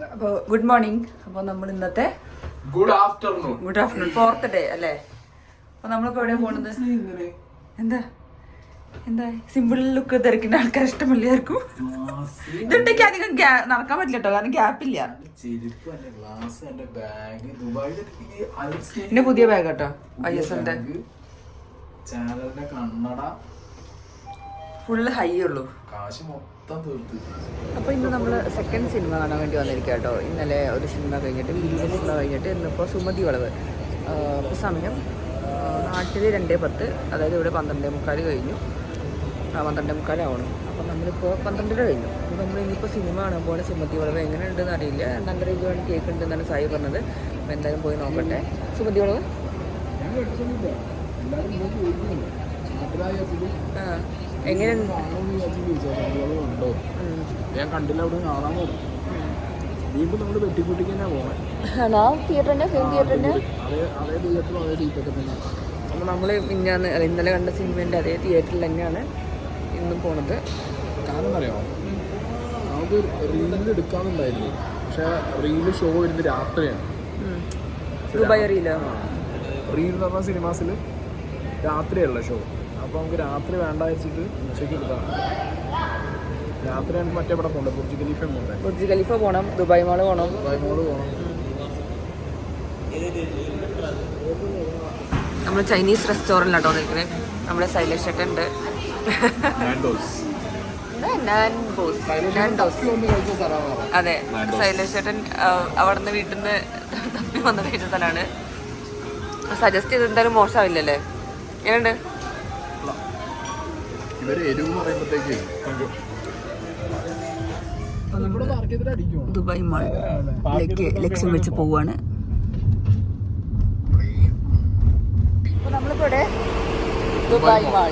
അപ്പോൾ good morning. അപ്പോൾ നമ്മൾ ഇന്നത്തെ ഗുഡ് ആഫ്റ്റർനൂൺ 4th ഡേ അല്ലേ? അപ്പോൾ നമ്മളിപ്പോൾ എവിടെയാണ് പോകുന്നത്? എന്താ എന്താ സിമ്പിൾ ലുക്ക് തിരക്കുന്ന ആൾക്കാർ ഇഷ്ടമല്ലായിരിക്കും. ഇതൊട്ടേക്ക് അധികം നടക്കാൻ പറ്റില്ല കേട്ടോ, കാരണം ഗ്യാപ്പില്ല. പിന്നെ പുതിയ ബാഗ് കേട്ടോ, ISLന്റെ ഫുള്ള് ഹൈ ഉള്ളൂ. അപ്പോൾ ഇന്ന് നമ്മൾ സെക്കൻഡ് സിനിമ കാണാൻ വേണ്ടി വന്നിരിക്കുക കേട്ടോ. ഇന്നലെ ഒരു സിനിമ കഴിഞ്ഞിട്ട്, വീഡിയോ സിനിമ കഴിഞ്ഞിട്ട് ഇന്നിപ്പോൾ സുമതി വളവ്. ഇപ്പോൾ സമയം നാട്ടിൽ 2:10, അതായത് ഇവിടെ 12:45 കഴിഞ്ഞു. 12:45 ആവണം. അപ്പോൾ നമ്മളിപ്പോൾ 12:30 കഴിഞ്ഞു. അപ്പോൾ നമ്മൾ ഇനിയിപ്പോൾ സിനിമ കാണാൻ പോകുന്ന സുമതി വളവ് എങ്ങനെ ഉണ്ടെന്ന് അറിയില്ല. നല്ല രീതിയിൽ കേൾക്കുന്നുണ്ടെന്നാണ് സായി പറഞ്ഞത്. അപ്പോൾ എന്തായാലും പോയി നോക്കട്ടെ. സുമതി വളവ് എങ്ങനെയുണ്ട്? ഞാൻ കണ്ടില്ല, അവിടെ കാണാൻ പോകും. വീണ്ടും നമ്മൾ വെട്ടിക്കൂട്ടിക്ക് തന്നെ പോകണം. ആണോ? തിയേറ്ററിൻ്റെ സെയിം തിയേറ്ററിൻ്റെ അതേ തിയേറ്ററും അതേ സീറ്റൊക്കെ തന്നെ. അപ്പോൾ നമ്മൾ ഇന്നലെ കണ്ട സിനിമേൻ്റെ അതേ തിയേറ്ററിൽ തന്നെയാണ് ഇന്നും പോണത്. കാരണം അറിയാമോ, നമുക്ക് റീൽ എടുക്കാമെന്നുണ്ടായിരുന്നു. പക്ഷേ റീല് ഷോ വരുന്നത് രാത്രിയാണ്. ദുബായ് റീല് എന്ന് പറഞ്ഞ സിനിമാസിൽ രാത്രിയല്ല ഷോ. അപ്പോൾ നമുക്ക് രാത്രി വേണ്ട വെച്ചിട്ട് ഉച്ചയ്ക്ക് എടുത്താണ്. രാത്രി നമുക്ക് മറ്റേ ഇവിടെ പോകണ്ട, ബുർജ് ഖലീഫ പോകണം, ദുബായ് മാള് പോകണം. നമ്മൾ ചൈനീസ് റെസ്റ്റോറൻറ്റിലാട്ടോ നിൽക്കുന്നത്. നമ്മുടെ സൈലേഷ് ചേട്ടൻ ഉണ്ട്. അതെ, സൈലേഷ് ചേട്ടൻ അവിടെ നിന്ന് വീട്ടിൽ നിന്ന് തപ്പി വന്ന് കഴിച്ച സ്ഥലമാണ്. സജസ്റ്റ് ചെയ്ത് എന്തായാലും മോശമാവില്ലല്ലേ? എങ്ങനെയുണ്ട്? ദുബായ് മാളിലേക്ക് ലക്ഷ്യം വെച്ച് പോവാണ്. നമ്മളിപ്പോ ഇവിടെ ദുബായ് മാൾ.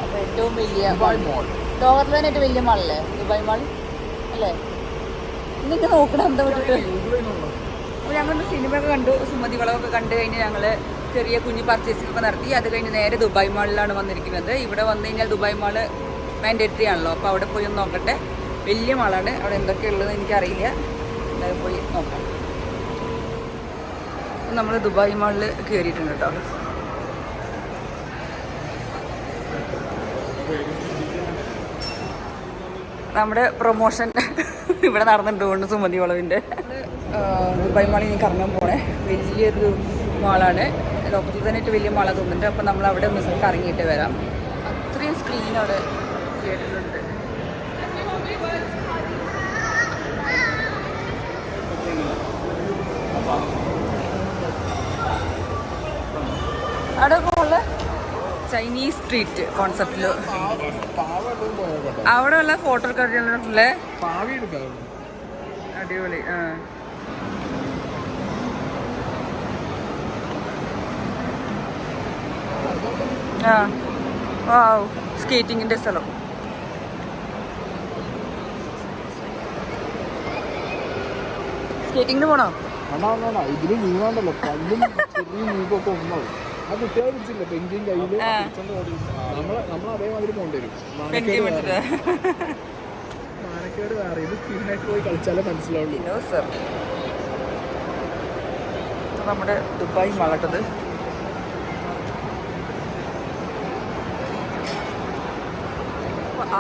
അപ്പൊ ഏറ്റവും വലിയ ലോകത്തിലെ തന്നെ ഏറ്റവും വലിയ മാളല്ലേ ദുബായ് മാൾ അല്ലേ? ഇന്നൊക്കെ നോക്കണം എന്താ വിട്ടിട്ട്. അപ്പോൾ ഞങ്ങൾ സിനിമയൊക്കെ കണ്ടു, സുമതി വളവൊക്കെ കണ്ടു കഴിഞ്ഞ് ഞങ്ങൾ ചെറിയ കുഞ്ഞ് പർച്ചേസിംഗ് ഒക്കെ നടത്തി. അത് കഴിഞ്ഞ് നേരെ ദുബായ് മാളിലാണ് വന്നിരിക്കുന്നത്. ഇവിടെ വന്നു കഴിഞ്ഞാൽ ദുബായ് മാള് മാൻഡേറ്ററി ആണല്ലോ. അപ്പോൾ അവിടെ പോയി ഒന്ന് നോക്കട്ടെ. വലിയ മാളാണ്, അവിടെ എന്തൊക്കെയുള്ളതെന്ന് എനിക്കറിയില്ല. എന്തായാലും പോയി നോക്കാം. നമ്മൾ ദുബായ് മാളിൽ കയറിയിട്ടുണ്ട് കേട്ടോ. നമ്മുടെ പ്രൊമോഷൻ ഇവിടെ നടന്നിട്ടുണ്ട് സുമതി വളവിൻ്റെ. ദുബായ് മാളിൽ ഇനി കറങ്ങാൻ പോണേ. വലിയൊരു മാളാണ്, ലോകത്തിൽ തന്നെ ഏറ്റവും വലിയ മാള തോന്നുന്നുണ്ട്. അപ്പോൾ നമ്മൾ അവിടെ ഒന്ന് കറങ്ങിയിട്ട് വരാം. അത്രയും സ്ക്രീൻ അവിടെ കേട്ടിട്ടുണ്ട്. അവിടെ പോലെ ചൈനീസ് സ്ട്രീറ്റ് കോൺസെപ്റ്റിൽ അവിടെ ഉള്ള ഫോട്ടോ എടുക്കാറുള്ളേ അടിപൊളി. സ്കേറ്റിങ്ങിന്റെ സ്ഥലം. സ്കേറ്റിങ്ങിന് പോണോ? ഇതില് നീങ്ങാണ്ടല്ലോ, കല്ലും ചെറിയ നീക്കൊക്കെ ഒന്നാവും. ആ കുട്ടികളെ പിടിച്ചില്ല, പെങ്കിൻ കയ്യില് നമ്മൾ അതേമാതിരി പോകേണ്ടി വരും. മാനക്കേട് വേറെ, ഇത് സ്പീഡായിട്ട് പോയി കളിച്ചാലേ മനസ്സിലാവുള്ളൂ. നമ്മുടെ ദുബായ് മാളട്ടത്.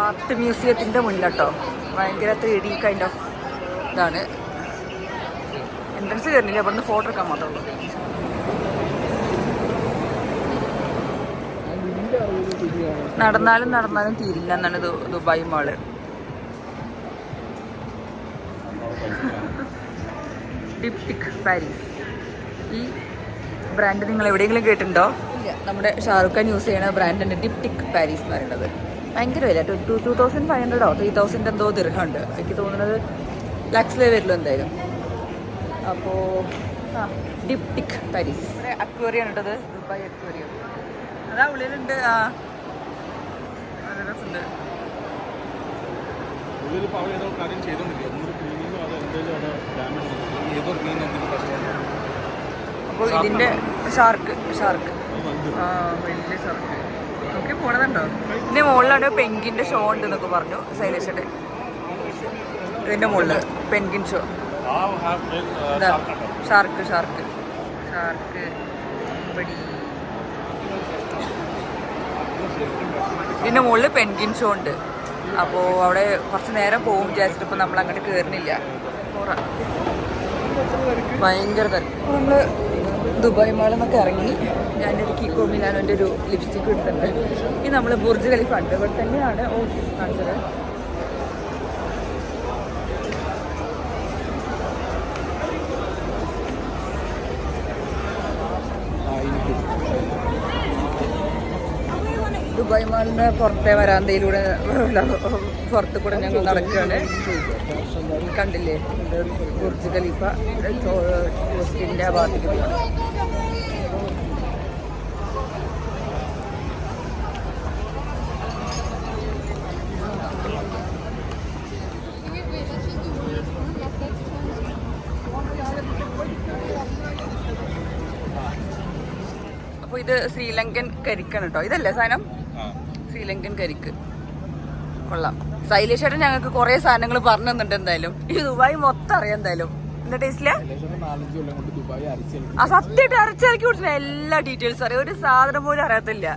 ആർട്ട് മ്യൂസിയത്തിൻ്റെ മുന്നിട്ടോ, ഭയങ്കര 3D കൈൻഡ് ഓഫ് ഇതാണ്. എൻട്രൻസ് കയറുന്നില്ല, അവിടെ നിന്ന് ഫോട്ടോ എടുക്കാൻ മാത്രമേ ഉള്ളൂ. നടന്നാലും തീരില്ല എന്നാണ് ദുബായ് മാള്. ഡിപ്റ്റിക് പാരീസ്, ഈ ബ്രാൻഡ് നിങ്ങൾ എവിടെയെങ്കിലും കേട്ടിട്ടുണ്ടോ? ഇല്ല. നമ്മുടെ ഷാറുഖ് ഖാൻ യൂസ് ചെയ്യുന്ന ബ്രാൻഡുണ്ട് ഡിപ്റ്റിക് പാരീസ് എന്ന് പറയുന്നത്. ഭയങ്കര വില, 2500 3000 എന്തോ ദിർഹമുണ്ട്. എനിക്ക് തോന്നുന്നത് ലക്സിലേ വരുള്ളൂ എന്തായാലും. അപ്പോൾ ഡിപ്റ്റിക് പാരീസ്. ഇവിടെ അക്വേറിയം ഉണ്ടത്, ദുബായ് അക്വേറിയം. അതാ ഉള്ളിലുണ്ട്. നല്ല രസമുണ്ട്. അപ്പോൾ ഇതിൻ്റെ ഷാർക്ക് വലിയ ഷാർക്ക് നോക്കി പോണതുണ്ടോ? ഇതിൻ്റെ മുകളിലാണ് പെൻഗിൻ്റെ ഷോ ഉണ്ട് എന്നൊക്കെ പറഞ്ഞു സൈലേഷയുടെ. ഇതിൻ്റെ മുകളിൽ penguin show. Shark shark shark പടി. ഇതിൻ്റെ മുകളിൽ പെൻഗിൻ ഷോ ഉണ്ട്. അപ്പോൾ അവിടെ കുറച്ച് നേരം പോകും വിചാരിച്ചിട്ട് ഇപ്പോൾ നമ്മൾ അങ്ങോട്ട് കയറുന്നില്ല. ഭയങ്കര തിരക്ക്. നമ്മൾ ദുബായ് മാളിൽ നിന്നൊക്കെ ഇറങ്ങി. ഞാനൊരു കിക്കോ മിലാനോൻ്റെ ഒരു ലിപ്സ്റ്റിക്ക് എടുത്തിട്ടുണ്ട്. ഇനി നമ്മൾ ബുർജ് ഖലീഫ ഉണ്ട്. ഇവിടെ തന്നെയാണ് കാണിച്ചത്. ദുബായ് മാളിന് പുറത്തെ വരാന്തയിലൂടെ പുറത്ത് കൂടെ ഞങ്ങൾ നടക്കുകയാണ്. കണ്ടില്ലേ ബുർജ് ഖലീഫ പോസ്റ്റിൻ്റെ ആ ഭാഗത്തേക്ക് പോകണം. അപ്പോൾ ഇത് ശ്രീലങ്കൻ കരിക്കാണ് കേട്ടോ. ഇതല്ലേ സാധനം? ശ്രീലങ്കൻ കരിക്ക് കൊള്ളാം. ശൈലേഷേട്ടൻ ഞങ്ങൾക്ക് കുറെ സാധനങ്ങൾ പറഞ്ഞു തന്നിട്ട് എന്തായാലും ഈ ദുബായ് മൊത്തം അറിയാം എന്തായാലും. എന്താ ടേസ്റ്റില്ല? ആ സത്യമായിട്ട് അരച്ചിറക്കി കൊടുത്തില്ല. എല്ലാ ഡീറ്റെയിൽസും അറിയാം. ഒരു സാധനം പോലും അറിയാത്തില്ല.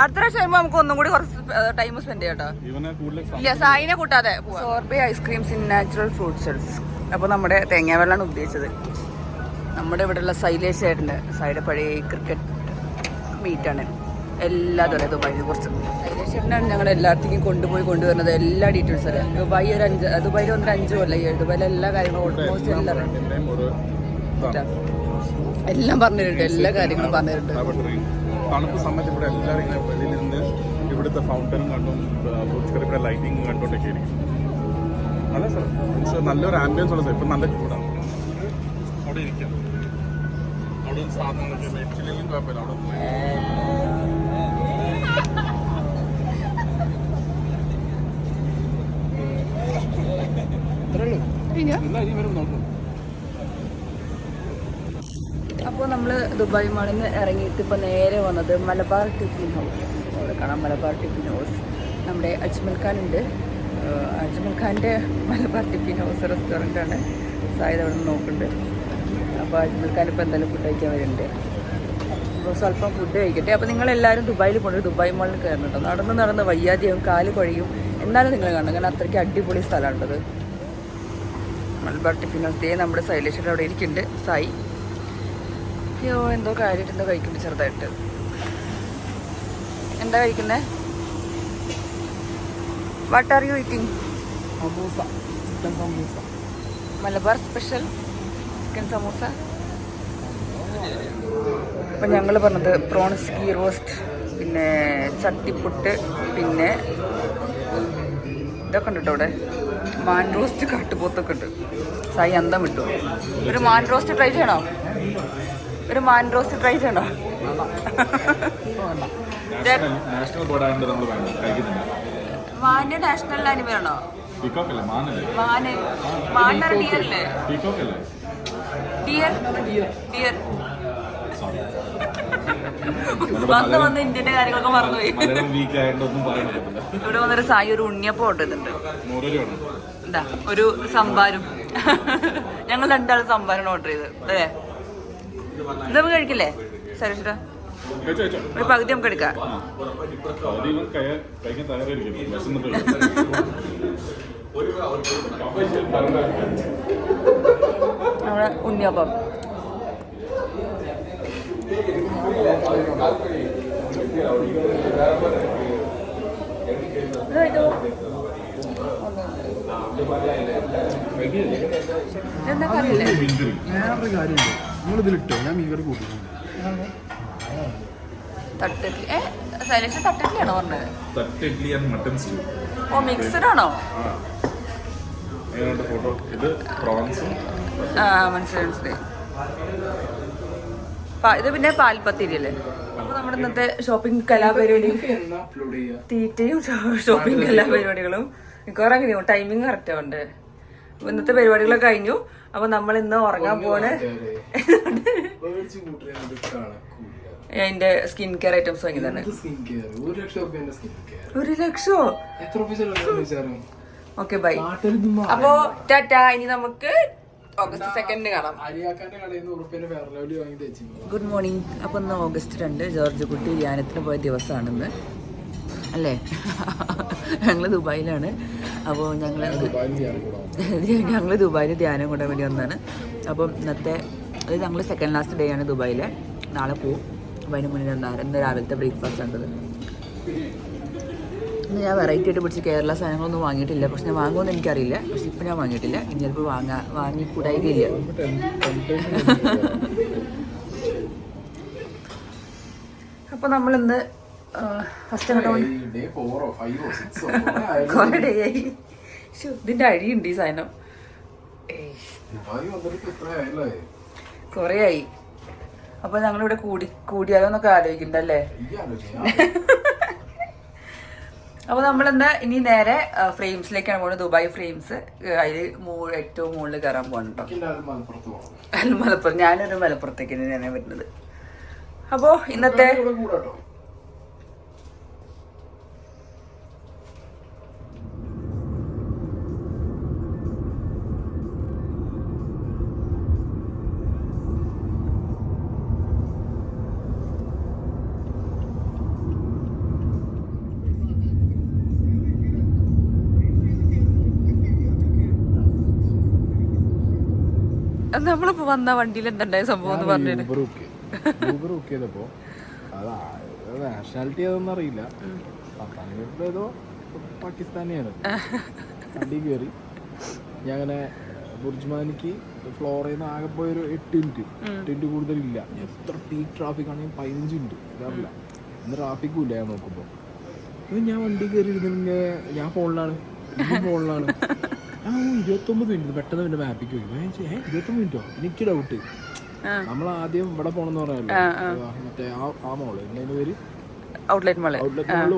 അടുത്ത പ്രാവശ്യം വരുമ്പോൾ നമുക്ക് ഒന്നും കൂടി കുറച്ച് ടൈം സ്പെൻഡ് ചെയ്യാം കേട്ടോ. ഇല്ല സായിനെ കൂട്ടാതെ. Sorbet ice creams in natural fruit shells. അപ്പോൾ നമ്മുടെ തേങ്ങാവെള്ളമാണ് ഉദ്ദേശിച്ചത്. നമ്മുടെ ഇവിടെയുള്ള ശൈലേഷേട്ടൻ്റെ സൈഡ് പഴയ ക്രിക്കറ്റ് മീറ്റാണ്. എല്ലാതും അറിയാം ദുബായിനെ കുറിച്ച്. ശൈലേഷേട്ടനാണ് ഞങ്ങൾ എല്ലായിടത്തേക്കും കൊണ്ടുവരുന്നത്. എല്ലാ ഡീറ്റെയിൽസ് അറിയാം. ദുബായിൽ വന്നിട്ട് 5 കൊല്ലം. ദുബായിലെ എല്ലാ കാര്യങ്ങളും ഓൾമോസ്റ്റ് എല്ലാം പറഞ്ഞിട്ടുണ്ട്. എല്ലാ കാര്യങ്ങളും പറഞ്ഞിട്ടുണ്ട്. തണുപ്പ് സമയത്ത് ഇവിടെ എല്ലാവരും ഇങ്ങനെ വെളിയിൽ നിന്ന് ഇവിടുത്തെ ഫൗണ്ടനും കണ്ടും ഇവിടെ ലൈറ്റിംഗ് കണ്ടോണ്ടൊക്കെ ആയിരിക്കും. നല്ല സ്ഥലം, നല്ലൊരു ആംബിയൻസ് ഉള്ള സ്ഥലം. ഇപ്പം നല്ല ചൂടാണ്. അവിടെ ഇരിക്കാം. അവിടെ സാധനങ്ങളൊക്കെ മേടിച്ചില്ലെങ്കിലും കുഴപ്പമില്ല. അവിടെ അപ്പോൾ നമ്മൾ ദുബായ് മാളിൽ നിന്ന് ഇറങ്ങിയിട്ട് ഇപ്പോൾ നേരെ വന്നത് മലബാർ ടിഫിൻ ഹൗസ്. അവിടെ കാണാം മലബാർ ടിഫിൻ ഹൗസ്. നമ്മുടെ അജ്മൽ ഖാൻ ഉണ്ട്. അജ്മൽ ഖാൻ്റെ മലബാർ ടിഫിൻ ഹൗസ് റെസ്റ്റോറൻ്റാണ്. സായത് അവിടെ നിന്ന് നോക്കുന്നുണ്ട്. അപ്പോൾ അജ്മൽ ഖാൻ ഇപ്പോൾ എന്തായാലും ഫുഡ് കഴിക്കാൻ വരുന്നുണ്ട്. അപ്പോൾ സ്വല്പം ഫുഡ് കഴിക്കട്ടെ. അപ്പോൾ നിങ്ങളെല്ലാവരും ദുബായിൽ പോയിട്ട് ദുബായ് മാളിൽ കയറണം കേട്ടോ. നടന്ന് വയ്യാതെയും കാല് കുഴയും. എന്നാലും നിങ്ങൾ കാണണം. കാരണം അത്രയ്ക്ക് അടിപൊളി സ്ഥലമാണുള്ളത് മലബാർ ടിഫിൻ ഹൗസ്. നമ്മുടെ ശൈലേഷൻ്റെ അവിടെ ഇരിക്കുന്നുണ്ട് സായി. അയ്യോ എന്തോ കാര്യമായിട്ട് എന്തോ കഴിക്കുന്നുണ്ട് ചെറുതായിട്ട്. എന്താ കഴിക്കുന്നത്? What are you eating? Samosa, chicken samosa. Malabar special chicken samosa. അപ്പം ഞങ്ങൾ പറഞ്ഞത് പ്രോൺസ് ഗീ റോസ്റ്റ്, പിന്നെ ചട്ടിപ്പുട്ട്, പിന്നെ ഇതൊക്കെ ഉണ്ട് കേട്ടോ. ഇവിടെ മാൻ റോസ്റ്റ്, കാട്ടുപോത്തൊക്കെ ഉണ്ട്. സായി അന്തം വിട്ടു. ഒരു മാൻ റോസ്റ്റ് ട്രൈ ചെയ്യണോ? മാന് നാഷണൽ അനിമൽ ആണോ? മാന് ഡിയറല്ലേ? ഡിയർ വന്ന് ഇന്ത്യന്റെ കാര്യങ്ങളൊക്കെ മറന്നുപോയി. ഇവിടെ വന്നൊരു സായി ഒരു ഉണ്ണിയപ്പം ഓർഡർ ചെയ്തിട്ടുണ്ട്. എന്താ ഒരു സംഭാരം. ഞങ്ങൾ രണ്ടാളും സംഭാരം ഓർഡർ ചെയ്ത് അല്ലേ? എന്താ കഴിക്കില്ലേ സരേഷ? ഒരു പകുതി നമുക്ക് എടുക്കാം. നമ്മുടെ ഉണ്ണിയപ്പം എന്താ കറിയില്ലേ? വേറൊരു കാര്യമില്ല. നിങ്ങളിതിലിട്ടോ ഞാൻ മീൻകറി കൂട്ടിട്ടുണ്ട്. തട്ടിഡ്ലി. ശൈലേഷ തട്ടിഡ്ലിയാണോ പറഞ്ഞത്? തട്ടിഡ്ലി ആൻഡ് മട്ടൺ സ്റ്റൂ. ഓ മിക്സഡ് ആണോ? ഫോട്ടോ. ഇത് പ്രോൺസും. മനസ്സിലായി. ഇത് പിന്നെ പാൽപ്പത്തിരി അല്ലേ? അപ്പൊ നമ്മുടെ ഇന്നത്തെ ഷോപ്പിംഗ് കലാപരിപാടി തീറ്റയും ഷോപ്പിംഗ് കലാപരിപാടികളും മിക്കവാറും അങ്ങനെയോ ടൈമിങ് കറക്റ്റ് ആവണ്ടേ. ഇന്നത്തെ പരിപാടികളൊക്കെ കഴിഞ്ഞു. അപ്പൊ നമ്മൾ ഇന്ന് ഉറങ്ങാൻ പോണ്. അതിന്റെ സ്കിൻ കെയർ ഐറ്റംസ് വാങ്ങിയതാണ്. 1 ലക്ഷം. 1 ലക്ഷോ? Okay bye. അപ്പോ ടാറ്റാ. ഇനി നമുക്ക് ഓഗസ്റ്റ് 2 കാണാം. Good morning. അപ്പൊ ഇന്ന് ഓഗസ്റ്റ് 2 ജോർജ് കുട്ടി ധ്യാനത്തിന് പോയ ദിവസമാണെന്ന് അല്ലേ? ഞങ്ങൾ ദുബായിലാണ്. അപ്പോൾ ഞങ്ങൾ ദുബായിൽ ധ്യാനം കൊണ്ടാൻ വേണ്ടി വന്നതാണ്. അപ്പം ഇന്നത്തെ അത് ഞങ്ങൾ സെക്കൻഡ് ലാസ്റ്റ് ഡേ ആണ് ദുബായിൽ. നാളെ പോവും. അപ്പോൾ അതിന് മുന്നേ ഇന്ന് രാവിലത്തെ ബ്രേക്ക്ഫാസ്റ്റ് ഉണ്ടത്. ഇന്ന് ഞാൻ വെറൈറ്റി ആയിട്ട് പിടിച്ച് കേരള സാധനങ്ങളൊന്നും വാങ്ങിയിട്ടില്ല. പക്ഷെ ഞാൻ വാങ്ങുമെന്ന് എനിക്കറിയില്ല. പക്ഷെ ഇപ്പം ഞാൻ വാങ്ങിയിട്ടില്ല. ഇനി ചിലപ്പോൾ വാങ്ങിക്കൂടായികയില്ല. അപ്പോൾ നമ്മളിന്ന് ഫസ്റ്റ് കുറേ ഡേ ആയി. ഇതിൻ്റെ അഴിയുണ്ട് ഈ സാധനം. കുറേ ആയി. അപ്പോൾ ഞങ്ങളിവിടെ കൂടിയാലോ എന്നൊക്കെ ആലോചിക്കണ്ടല്ലേ? അപ്പോൾ നമ്മളിന്ന് ഇനി നേരെ ഫ്രെയിംസിലേക്കാണ് പോകുന്നത്. Dubai frames. അതിൽ ഏറ്റവും മുകളിൽ കയറാൻ പോകണം കേട്ടോ. മലപ്പുറം. ഞാനൊരു മലപ്പുറത്തേക്ക് തന്നെയാണ് വരുന്നത്. അപ്പോൾ ഇന്നത്തെ നമ്മളിപ്പോ വന്ന വണ്ടിയിൽ എന്തുണ്ടായ സംഭവം എന്ന് പറഞ്ഞത് ഊബർ ബുക്ക് ചെയ്തപ്പോ നാഷണാലിറ്റി അതൊന്നും അറിയില്ല. ഏതോ പാകിസ്ഥാനിയാണ്. വണ്ടി കയറി ഞാൻ അങ്ങനെ ബുർജ്മാനിക്ക് ഫ്ലോറിൽ നിന്ന് ആകെ പോയൊരു 8 മിനിറ്റ് കൂടുതലില്ല. എത്ര പീക്ക് ട്രാഫിക് ആണെങ്കിൽ 15 മിനിറ്റ് ഇതറിയില്ല. ഇന്ന് ട്രാഫിക്കും ഇല്ല. ഞാൻ നോക്കുമ്പോൾ ഞാൻ വണ്ടി കയറി ഇരുന്ന് ഞാൻ ഫോണിലാണ് 29 മിനിറ്റ് പെട്ടെന്ന് പിന്നെ മാപ്പിക്ക് പോയി. 29 മിനിറ്റോ? എനിക്ക് ഡൗട്ട്. നമ്മൾ ആദ്യം ഇവിടെ പോണെന്ന് പറയാല്ലോ, മറ്റേ ആ മോള് അതിന്റെ പേര് ഔട്ട്ലെറ്റ് മാള്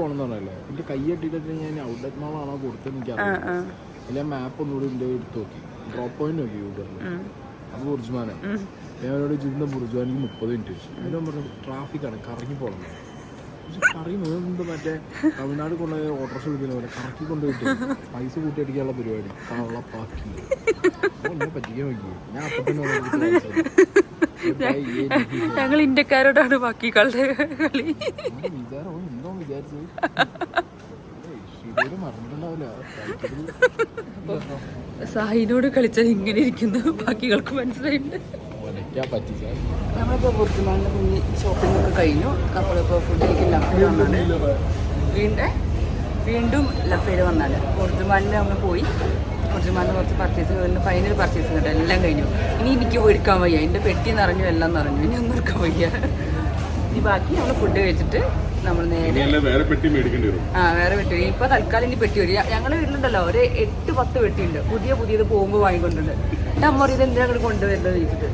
പോണെന്ന് പറയല്ലേ. എന്റെ കൈ കെട്ടിട്ട് ഞാൻ ഔട്ട്ലെറ്റ് മാളാണോ കൊടുത്തത് എനിക്കറിയാം. ഞാൻ മാപ്പ് ഒന്നുകൂടി എന്റെ എടുത്ത് നോക്കി, ഡ്രോപ്പ് പോയിന്റ് നോക്കി യൂബറിൽ. അത് ബുർജ്മാനാണ്. ഞാനോട് ചെയ്യുന്ന ബുർജ്മാനിക്ക് 30 മിനിറ്റ് വെച്ചു. അതിന് പറഞ്ഞു ട്രാഫിക്കാണ്, കറങ്ങി പോകണം. കറങ്ങി മറ്റേ തമിഴ്നാട് കൊണ്ടുപോയി ഓട്ടോറിക്ഷ വിളിക്കുന്ന പോലെ കറക്കി കൊണ്ടുപോയിട്ട് പൈസ കൂട്ടിയടിക്കാനുള്ള പരിപാടി. കള്ളപ്പാക്കി എന്നെ പറ്റിക്കാൻ നോക്കി. ഞാൻ അപ്പൊ തന്നെ ഞങ്ങൾ ഇന്ത്യക്കാരോടാണ് ബാക്കി കളി. വിചാരം എന്തോ വിചാരിച്ചത് മറന്നിട്ടുണ്ടാവില്ല. സാഹിനോട് കളിച്ചാൽ ഇങ്ങനെ ഇരിക്കുന്നു. ബാക്കികൾക്ക് മനസ്സിലായിട്ടുണ്ട്. നമ്മളിപ്പോൾ ബുർജ്മാനിലെ കുഞ്ഞി ഷോപ്പിംഗ് ഒക്കെ കഴിഞ്ഞു. നമ്മളിപ്പോൾ ഫുഡിലേക്ക് ലഫേൽ വന്നാണ്. വീണ്ടും ലഫേൽ വന്നാണ്. ബുർജ്മാനിൽ നമ്മൾ പോയി. ബുർജ്മാനിൽ കുറച്ച് പർച്ചേസ്, ഫൈനൽ പർച്ചേസ് കേട്ടോ. എല്ലാം കഴിഞ്ഞു. ഇനി എനിക്ക് എടുക്കാൻ വയ്യ. എൻ്റെ പെട്ടി നിറഞ്ഞു, എല്ലാം നിറഞ്ഞു. ഇനി ഒന്നും എടുക്കാൻ വയ്യ. ഇനി ബാക്കി നമ്മൾ ഫുഡ് കഴിച്ചിട്ട് നമ്മൾ നേരെ വേറെ പെട്ടി മേടിക്കേണ്ടി വരും. വേറെ പെട്ടി. ഇപ്പോൾ തൽക്കാലം ഇനി പെട്ടി വരും. ഞങ്ങളുടെ വീട്ടിലുണ്ടല്ലോ ഒരു 8-10 പെട്ടിയുണ്ട്. പുതിയത് പോകുമ്പോൾ വാങ്ങിക്കൊണ്ടുണ്ട്. അമ്മ ഇത് എന്തിനാ അങ്ങോട്ട് കൊണ്ടുവരുന്നത് ചോദിച്ചിട്ട്.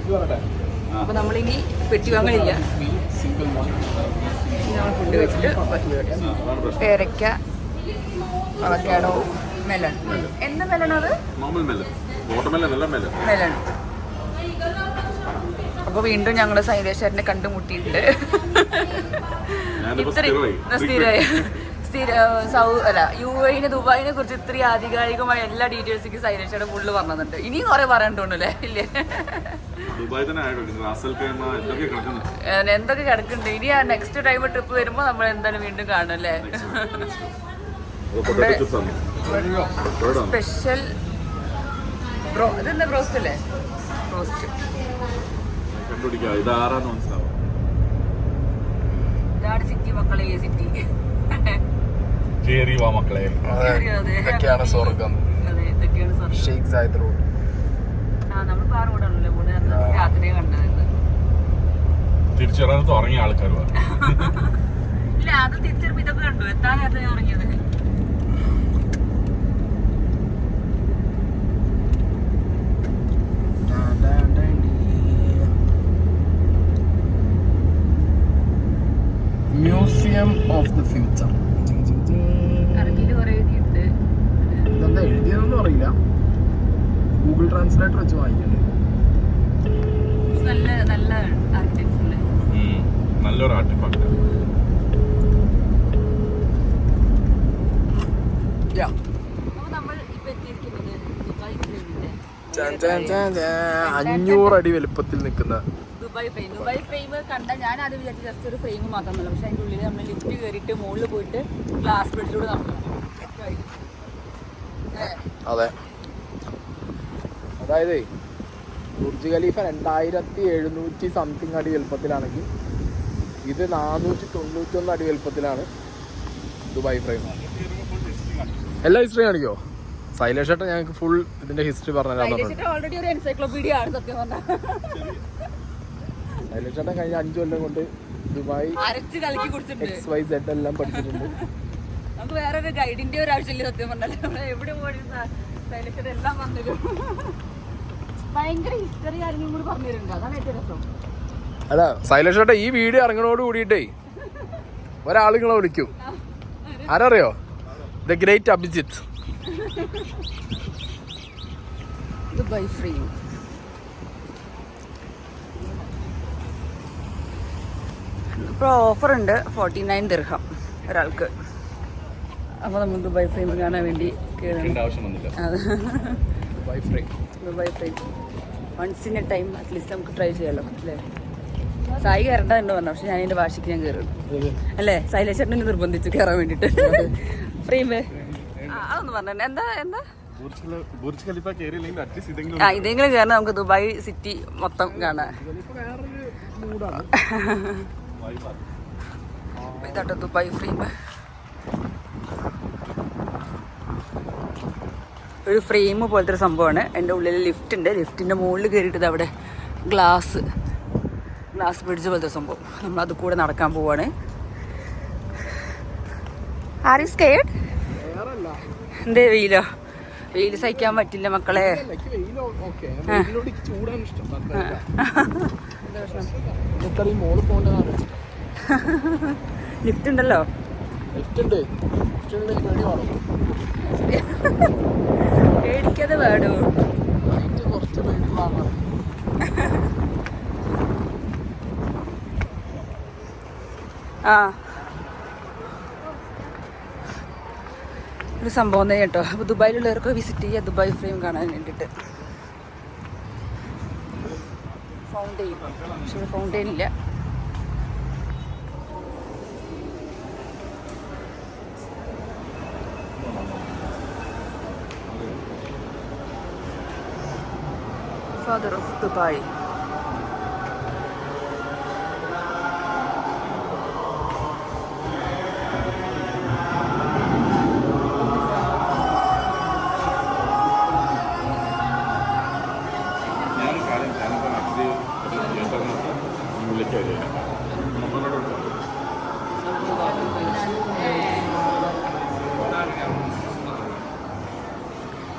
അപ്പൊ നമ്മളിനി പെട്ടി വാങ്ങലില്ല. നമ്മൾ ഫുഡ് വെച്ചിട്ട് പേരയ്ക്ക, അവക്കാഡോ, മെലൺ. എന്ത് മെലണത്? മെലൺ. അപ്പൊ വീണ്ടും ഞങ്ങള് സൈലേശ്വരനെ കണ്ടുമുട്ടിയിട്ടുണ്ട്. UAE ദുബായിനെ കുറിച്ച് ഇത്രയും ആധികാരികമായ എല്ലാ ഡീറ്റെയിൽസിക്കും സൈലേശ്വരൻ ഫുള്ള് പറഞ്ഞിട്ടുണ്ട്. ഇനിയും കുറെ പറയണ്ടോണ്ടല്ലേ? ഇല്ലേ, എന്തൊക്കെ കിടക്കുന്നുണ്ട്. ഇനി ആ നെക്സ്റ്റ് ടൈം ട്രിപ്പ് വരുമ്പോ നമ്മൾ എന്തായാലും വീണ്ടും കാണും അല്ലേ? സ്പെഷ്യൽ ഇതെന്താ ബ്രോസ്റ്റ് അല്ലേ? ബ്രോസ്റ്റ്. ഇതാണ് സിറ്റി മക്കളെ. സിറ്റി ഇതൊക്കെയാണ് സ്വർഗം. Sheikh Zayed road. നമ്മളിപ്പോ ആ റോഡാണല്ലോ രാത്രി കണ്ടത്. തിരിച്ചറിയാൻ ഉറങ്ങിയ ആൾക്കാർ ഇല്ല, അത് തിരിച്ചറിയുമ്പോ ഇതൊക്കെ കണ്ടു. എത്താൻ നേരത്തെ ഉറങ്ങിയത്. Museum of the future. ഇതെന്താ എഴുതിയതൊന്നും അറിയില്ല. ഗൂഗിൾ ട്രാൻസ്ലേറ്റർ വെച്ച് വായിക്കണ്ടേ. നല്ലൊരു ആർട്ടിഫാക്ട്. നമ്മൾ ഇപ്പൊ 500 അടി വലുപ്പത്തിൽ നിൽക്കുന്ന ദുബായ് ഫ്രെയിം കണ്ട ഞാൻ അത് വിചാരിച്ചു ജസ്റ്റ് ഒരു ഫ്രെയിം മാത്രമല്ല. പക്ഷെ അതിൻ്റെ ഉള്ളിൽ നമ്മൾ ലിഫ്റ്റ് കയറിയിട്ട് മുകളിൽ പോയിട്ട് ഗ്ലാസ് ബ്രിഡ്ജിലൂടെ നടക്കണം. അതെ, അതായത് ബുർജ് ഖലീഫ 2700 സംതിങ് അടി വലുപ്പത്തിലാണെങ്കിൽ ഇത് 491 അടി വലുപ്പത്തിലാണ് ദുബായ് ഫ്രെയിം. എല്ലാ ഹിസ്റ്ററി കാണിക്കോ? സൈലേഷ് ചേട്ടൻ ഞങ്ങൾക്ക് ഫുൾ ഇതിന്റെ ഹിസ്റ്ററി പറഞ്ഞുതരാൻ ഓൾറെഡി ഒരു എൻസൈക്ലോപീഡിയ ആണ് സത്യം പറഞ്ഞാൽ. സൈലേഷ് ചേട്ടൻ കഴിഞ്ഞ 5 കൊല്ലം കൊണ്ട് ദുബായ് അരച്ച് കലക്കി കുടിച്ചിട്ടുണ്ട്. XYZ എല്ലാം പഠിച്ചിട്ടുണ്ട്. നമുക്ക് വേറെ ഒരു ഗൈഡിന്റെ ഒരു ആവശ്യമില്ല സത്യം പറഞ്ഞാൽ. നമ്മൾ എവിടെ പോയി സൈലേഷ് എല്ലാം വന്നിരും. ഭയങ്കര ഹിസ്റ്ററി കാര്യങ്ങളും കൂടി പറഞ്ഞു തരുന്നുണ്ട്. അതാണ് ഏറ്റവും രസം. അല്ല സൈലേഷ് ചേട്ടാ, ഈ വീഡിയോ ഇറങ്ങണോട് കൂടിയിട്ടേ ഒരാളുകളെ വിളിക്കും. ആരറിയോ? The great Abhijith. Dubai frame ഇപ്പോൾ ഓഫർ ഉണ്ട് 49 ദിർഹം ഒരാൾക്ക്. അപ്പോൾ നമ്മൾ ദുബായ് ഫ്രെയിം കാണാൻ വേണ്ടി Dubai frame once in a time at least നമുക്ക് ട്രൈ ചെയ്യാമല്ലോ അല്ലേ? സായി കയറേണ്ടതുണ്ട് പറഞ്ഞു. പക്ഷെ ഞാൻ എൻ്റെ വാശിക്ക് ഞാൻ കയറും അല്ലേ? സൈലേഷ് ചേട്ടനെ നിർബന്ധിച്ചു കയറാൻ വേണ്ടിയിട്ട് ഫ്രെയിം. അതൊന്ന് പറഞ്ഞു എന്താ എന്താ ഇതെങ്കിലും കയറണം. നമുക്ക് ദുബായ് സിറ്റി മൊത്തം കാണാം. ഇതാട്ടോ ദുബായ് ഫ്രെയിം. ഒരു ഫ്രെയിം പോലത്തെ ഒരു സംഭവമാണ്. എൻ്റെ ഉള്ളിൽ ലിഫ്റ്റ് ഉണ്ട്. ലിഫ്റ്റിൻ്റെ മുകളിൽ കയറിയിട്ട് അവിടെ ഗ്ലാസ് ബ്രിഡ്ജ് പോലത്തെ സംഭവം. നമ്മളത് കൂടെ നടക്കാൻ പോവാണ്. Are you scared? എന്തേ വെയിലോ? വെയിൽ സഹിക്കാൻ പറ്റില്ല മക്കളെ. ലിഫ്റ്റ് ഉണ്ടല്ലോ. പേടിക്കാതെ വേടോ. ആ ഒരു സംഭവം തന്നെ കേട്ടോ. അപ്പോൾ ദുബായിലുള്ളവർക്ക് വിസിറ്റ് ചെയ്യുക ദുബായ് ഫ്രെയിം കാണാൻ വേണ്ടിയിട്ട്. ഫൗണ്ടെയിൻ, പക്ഷെ ഇവിടെ ഫൗണ്ടെയിൻ ഇല്ല. Father of Dubai.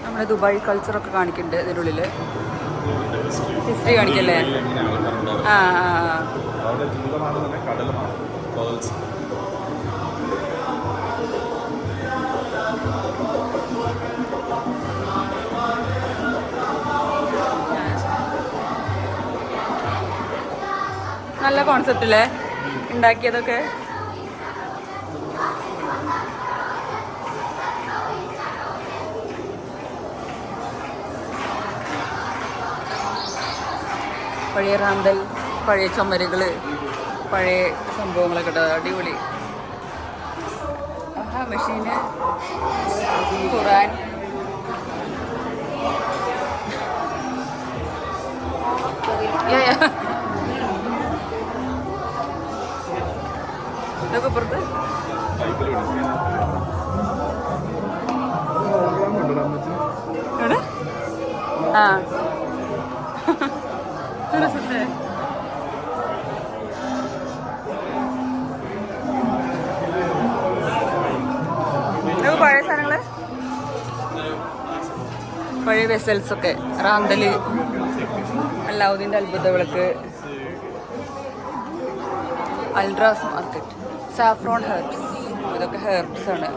നമ്മുടെ ദുബായ് കൾച്ചറൊക്കെ കാണിക്കുന്നുണ്ട് ഇതിൻ്റെ ഉള്ളിൽ. ഹിസ്റ്ററി കാണിക്കല്ലേ? ആ നല്ല കോൺസെപ്റ്റ് അല്ലേ ഉണ്ടാക്കിയതൊക്കെ? പഴയ റാന്തൽ, പഴയ ചുമരുകൾ, പഴയ സംഭവങ്ങളൊക്കെ കേട്ടോ. അടിപൊളി. ആഹാ മെഷീന്, ഖുറാൻ. ഇതൊക്കെ പുറത്ത് ആ രസത്തെ. ഇതൊക്കെ പഴയ സാധനങ്ങള്, പഴയ വെസൽസ് ഒക്കെ. റാന്തല്, അല്ലാവുദ്ദീൻ്റെ അത്ഭുത വിളക്ക്, അൽഡ്രാസ് മാർക്കറ്റ്, സാഫ്രോൺ ഹെർബ്സ്. ഇതൊക്കെ ഹെർബ്സ് ആണ്.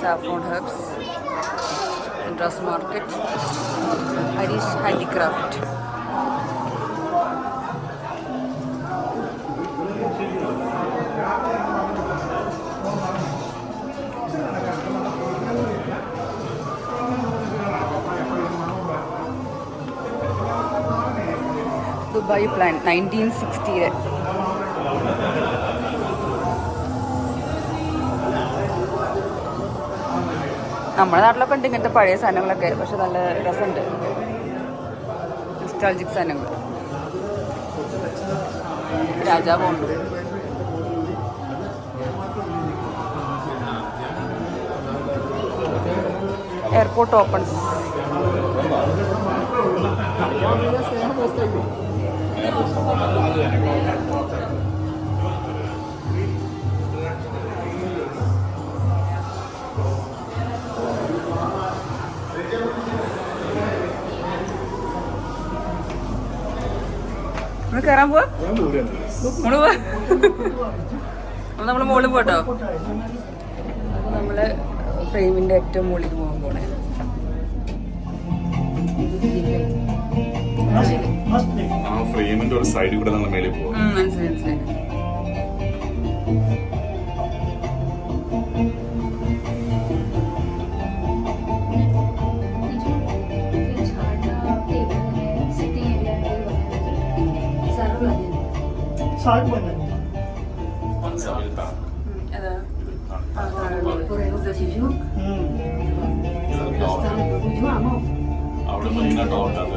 Saffron herbs, Aldras market, Harish handicraft. Dubai plan 1960. നമ്മുടെ നാട്ടിലൊക്കെ ഉണ്ട് ഇങ്ങനത്തെ പഴയ സാധനങ്ങളൊക്കെ, പക്ഷെ നല്ല രസമുണ്ട്. നൊസ്റ്റാൾജിക് സാധനങ്ങൾ. രാജാവുണ്ട്. Airport opens. നമ്മള് കയറാൻ പോവാ, നമ്മള് മുകളിൽ പോട്ടോ. അപ്പൊ നമ്മള് ഫ്രെയിമിന്റെ ഏറ്റവും മുകളിൽ പോകാൻ പോണേ. ആ ഫ്രെയിമിന്റെ ഒരു സൈഡിൽ കൂടെ നമ്മൾ മേളിൽ പോകും. മനസ്സിലായി മനസ്സിലായി. അവിടെ മരീന ടോർട്ടാണ്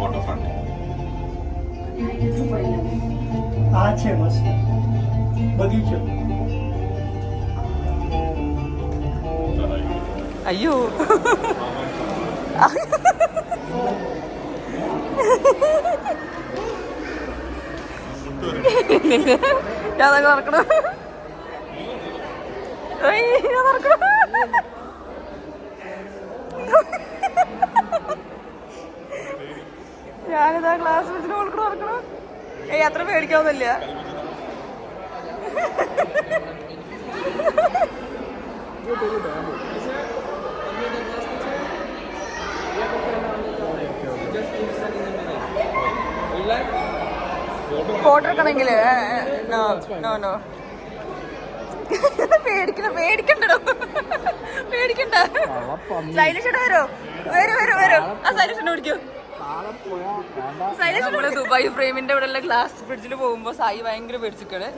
വാട്ടർ ഫ്രണ്ട്. അയ്യോ ഞാൻ നടക്കണം. ഞാനിതാ ക്ലാസ് വെച്ചിട്ട് കൊടുക്കണം നടക്കണം. അത്ര പേടിക്കാവുന്നില്ല. ഫോട്ടോ എടുക്കണമെങ്കില് പേടിക്കണ്ടോ? പേടിക്കണ്ട. സൈലൻസ് വരോ? വരും. ആ സൈലൻസ് പിടിക്കൂ. നമ്മള് ദുബായ് ഫ്രെയിമിന്റെ ഇവിടെ ഉള്ള ഗ്ലാസ് ബ്രിഡ്ജിൽ പോകുമ്പോ സായി ഭയങ്കര പേടിച്ചിക്കാണ്.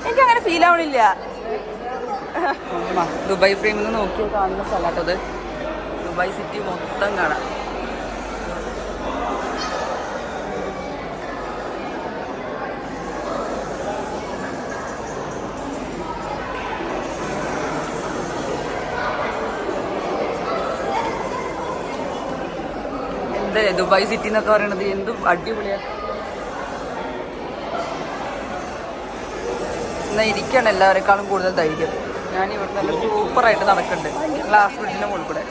എനിക്കങ്ങനെ ഫീൽ ആവണില്ല. ദുബായ് ഫ്രെയിമിൽ നിന്ന് നോക്കിയാൽ കാണുന്ന സ്ഥലമാട്ടത്. ദുബായ് സിറ്റി മൊത്തം കാണാം. എന്തേ ദുബായ് സിറ്റി എന്നൊക്കെ പറയണത് എന്തും അടിപൊളിയാ. എന്നാൽ ഇരിക്കണം എല്ലാവരെക്കാളും കൂടുതൽ ധൈര്യം. ഞാൻ ഇവിടെ നല്ല സൂപ്പറായിട്ട് നടക്കുന്നുണ്ട് ഗ്ലാസ് ബ്രിഡ്ജിന്റെ മുകളിൽ കൂടെ.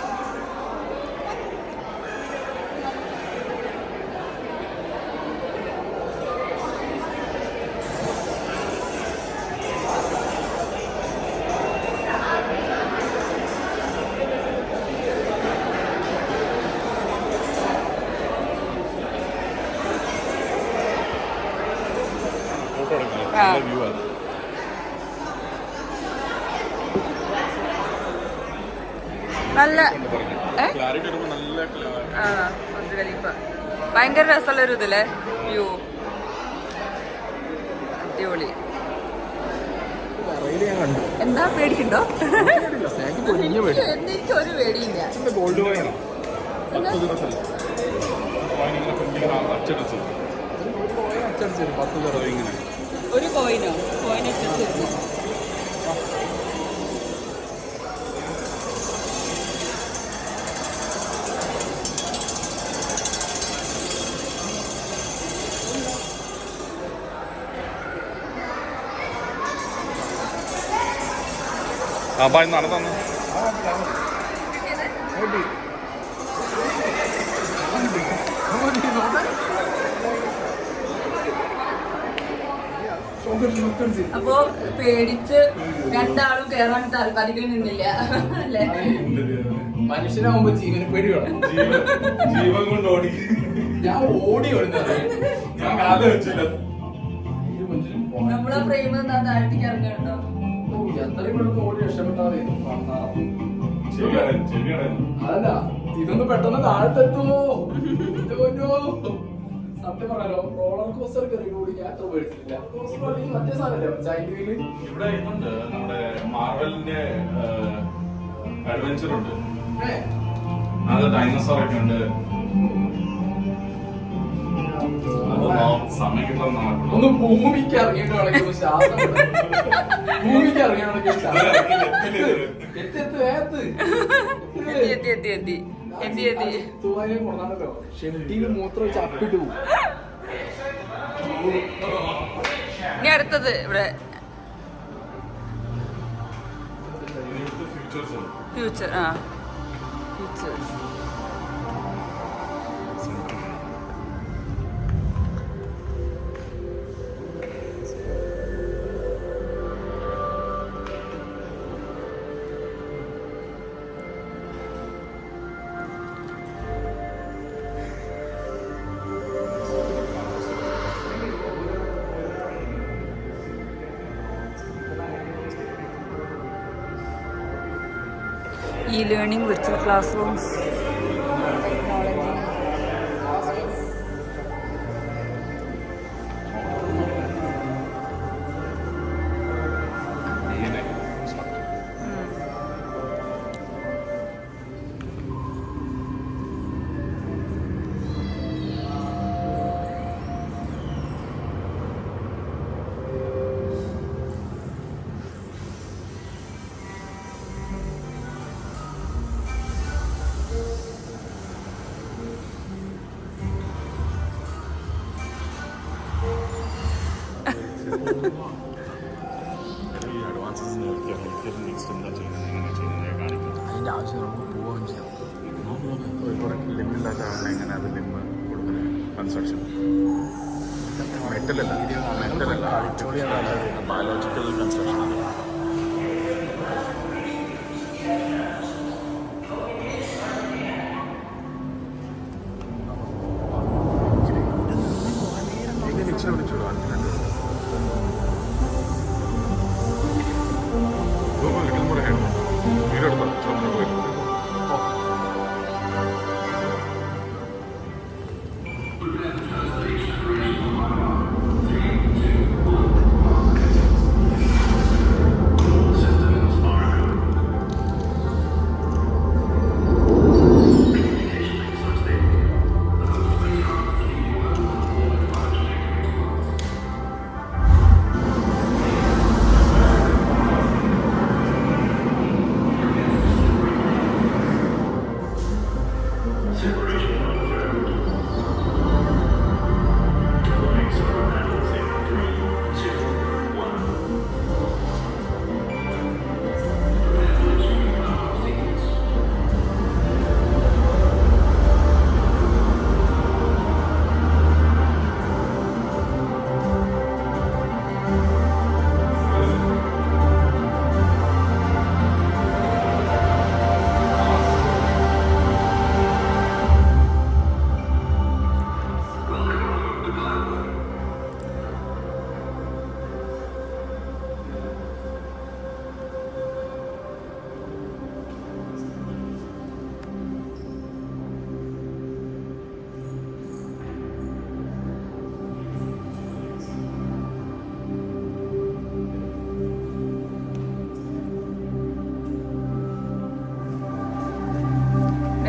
നല്ല ഭയങ്കര രസമുള്ളൊരു ഇതില്ലേ വ്യൂ. അടിപൊളി. എന്താ പേടിക്കണ്ടോ? എനിക്കൊരു പേടിയില്ല. ഒരു കോയിനോ അച്ചടിച്ചിരുന്നു. നടന്നു അപ്പൊ പേടിച്ച് രണ്ടാളും കേറാൻ താല്പര്യം നിന്നില്ല അല്ലേ? മനുഷ്യനാവുമ്പോ ജീവന് പേടി വേണം. ജീവൻ കൊണ്ട് ഓടി. ഞാൻ ഓടി ഓടുന്നത് ഞാൻ കാലം വെച്ചില്ല. നമ്മളെ ഫ്രെയിം താഴ്ത്തിക്ക് ഇറങ്ങണ്ടോ? എത്രയും പെട്ടെന്ന് ഓടി രക്ഷപ്പെട്ടാറിയുന്നു. അതല്ല, ഇതൊന്ന് പെട്ടെന്ന് താഴത്തെത്തുമോ? സത്യം പറയാലോ, റോളർ കോസ്റ്റർ കയറി കൂടി ഞാൻ അത്ര പേടിച്ചില്ല. മറ്റേ സാധനല്ലേ ജയന്റ് വീല്? ഇവിടെ ഇതുണ്ട്, നമ്മുടെ മാർവലിന്റെ അഡ്വഞ്ചർ ഉണ്ട്, അത് ഡൈനോസോർ ഒക്കെ ഉണ്ട്. സമയം കിട്ടുന്ന ഒന്ന് ഭൂമിക്ക് ഇറങ്ങിയിട്ട് വേണമെങ്കിൽ ശ്വാസം ഭൂമിക്ക് ഇറങ്ങിയാണെങ്കിൽ കൊണ്ടാണല്ലോ ഷെഡിയിൽ മൂത്രം വെച്ച് അപ്പിട്ട് പോകും. ഇനി അടുത്തത് ഇവിടെ future. Futures e-learning, virtual classrooms, technology. അതിന്റെ ആവശ്യം നമുക്ക് പോവുകയും ചെയ്യാം. ലിമ്മില്ലാത്ത ആളിനെ എങ്ങനെ അത് ലിമ്മ് കൊടുക്കുന്നത്? കൺസ്ട്രക്ഷൻ മെറ്റലല്ല, ബയോളജിക്കൽ കൺസ്ട്രക്ഷൻ ആണ്.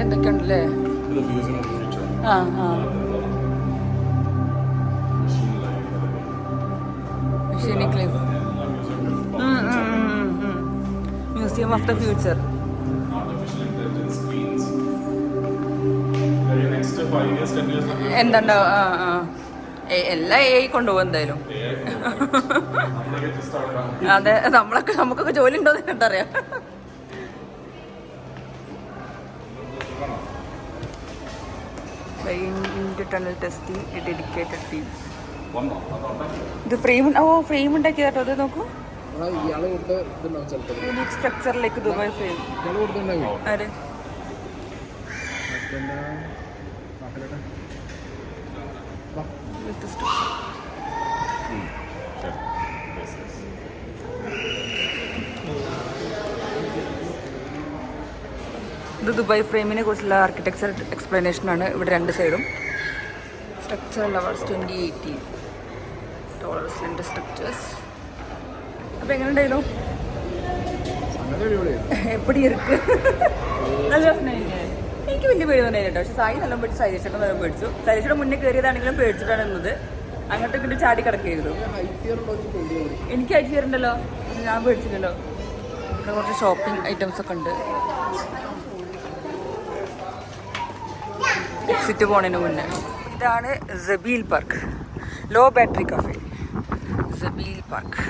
എന്തൊക്കെയുണ്ടല്ലേ? Museum of the future. എന്താണ്ടാവും? എല്ലാം AI കൊണ്ടുപോകും എന്തായാലും. അതെ, നമുക്കൊക്കെ ജോലി ഉണ്ടോന്ന് കണ്ടറിയാം. Internal testing, a dedicated team. ഇത് ഫ്രെയിം ഉണ്ടാക്കി കേട്ടോ. അത് നോക്കൂ, യൂണിക് സ്ട്രക്ചറിലേക്ക് ദുബായ് ഫ്രെയിം. ആര്? ഇത് ദുബായ് ഫ്രെയിമിനെ കുറിച്ചുള്ള ആർക്കിടെക്ചർ എക്സ്പ്ലനേഷനാണ്. ഇവിടെ രണ്ട് സൈഡും സ്ട്രക്ചറൽ അവാർഡ്സ് 2018 ടോളർ സ്ലെൻഡർ സ്ട്രക്ചേഴ്സ്. അപ്പോൾ എങ്ങനെ ഉണ്ടായിരുന്നു? എപ്പടി ഇருக்கு? നല്ല രസമായില്ലേ? എനിക്ക് വലിയ പേടിയൊന്നുണ്ടായില്ല കേട്ടോ. പക്ഷെ സായി നല്ല പേടിച്ചു, സൈലേഷേട്ടൻ നല്ല പേടിച്ചു. സൈലേഷയുടെ മുന്നേ കയറിയതാണെങ്കിലും പേടിച്ചിട്ടാണ് നിന്നത്. അങ്ങോട്ട് ഇങ്ങോട്ട് ചാടി കിടക്കരുത്. എനിക്ക് ഹൈറ്റ് ഫിയർ ഉണ്ടല്ലോ, ഞാൻ പേടിച്ചില്ലല്ലോ. ഇവിടെ കുറച്ച് ഷോപ്പിംഗ് ഐറ്റംസ് ഒക്കെ ഉണ്ട്. എക്സിറ്റ് പോണതിന് മുന്നേ ഇതാണ് Zabeel park, low battery cafe. Zabeel park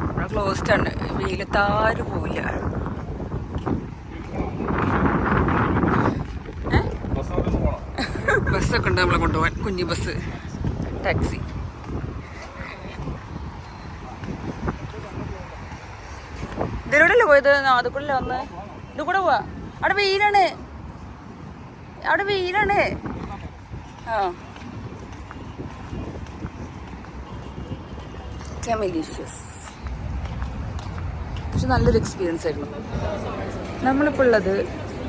ഇവിടെ ക്ലോസ്ഡ് ആണ്, വെയിലത്താരും പോവില്ല. ബസ്സൊക്കെ ഉണ്ട് നമ്മളെ കൊണ്ടുപോകാൻ, കുഞ്ഞു ബസ്, ടാക്സി. ഇതിലൂടെയല്ലേ പോയത്? അതുകൂടെ വന്ന് ഇത് കൂടെ പോവാ. അവിടെ വെയിലാണ്, അവിടെ വെയിലാണ്. ആ കെമലീഷ്യസ്. പക്ഷെ നല്ലൊരു എക്സ്പീരിയൻസ് ആയിരുന്നു. നമ്മളിപ്പോൾ ഉള്ളത്